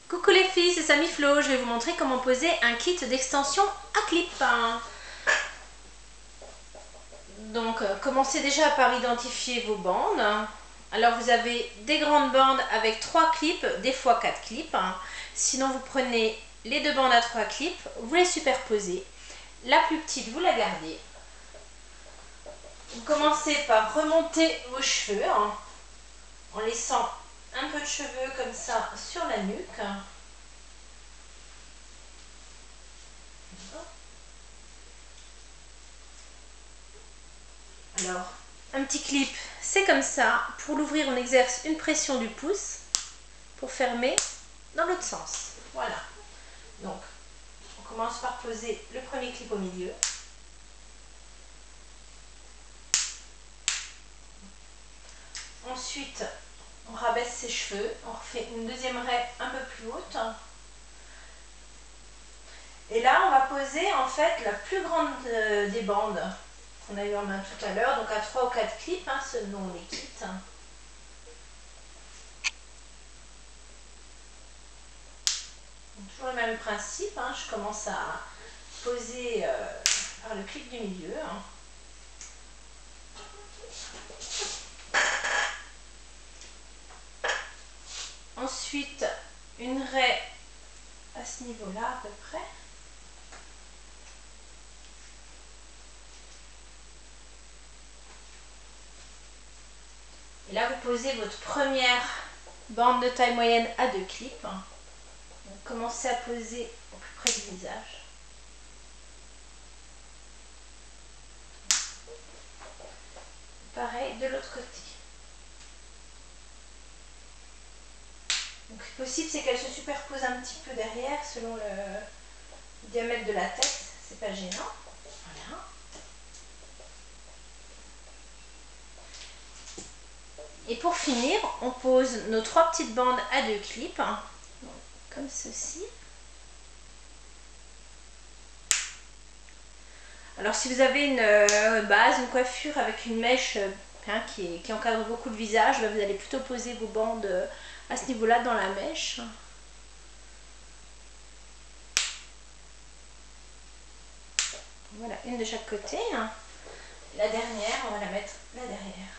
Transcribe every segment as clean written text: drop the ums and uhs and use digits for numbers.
Coucou les filles, c'est Samy Flo. Je vais vous montrer comment poser un kit d'extension à clip. Donc, commencez déjà par identifier vos bandes. Alors, vous avez des grandes bandes avec 3 clips, des fois 4 clips. Sinon, vous prenez les 2 bandes à 3 clips, vous les superposez. La plus petite, vous la gardez. Vous commencez par remonter vos cheveux en laissant un peu de cheveux comme ça sur la nuque. Alors, un petit clip, c'est comme ça. Pour l'ouvrir, on exerce une pression du pouce. Pour fermer, dans l'autre sens. Voilà. Donc, on commence par poser le premier clip au milieu. Ensuite, on rabaisse ses cheveux. On refait une deuxième raie un peu plus haute. Et là, on va poser en fait la plus grande des bandes qu'on a eu en main tout à l'heure. Donc à 3 ou 4 clips, selon les kits. Toujours le même principe, je commence à poser par le clip du milieu. Ensuite, une raie à ce niveau-là à peu près. Et là, vous posez votre première bande de taille moyenne à 2 clips. Donc, commencez à poser au plus près du visage. Pareil de l'autre côté. Donc, le possible, c'est qu'elle se superpose un petit peu derrière selon le diamètre de la tête. C'est pas gênant. Voilà. Et pour finir, on pose nos 3 petites bandes à 2 clips, comme ceci. Alors si vous avez une base, une coiffure avec une mèche qui encadre beaucoup le visage, vous allez plutôt poser vos bandes à ce niveau-là dans la mèche. Voilà, une de chaque côté. La dernière, on va la mettre là derrière.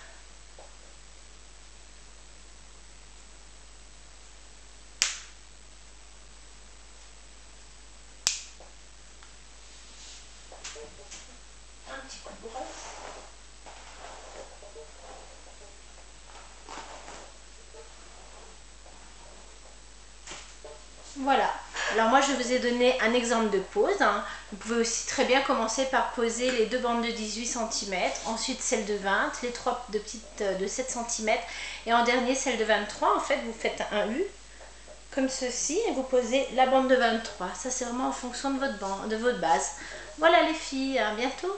Un petit coup de brosse. Voilà. Alors moi je vous ai donné un exemple de pose. Vous pouvez aussi très bien commencer par poser les 2 bandes de 18 cm, ensuite celle de 20, les 3 de petites de 7 cm et en dernier celle de 23. En fait vous faites un U comme ceci et vous posez la bande de 23. Ça c'est vraiment en fonction de votre base. Voilà les filles, à bientôt.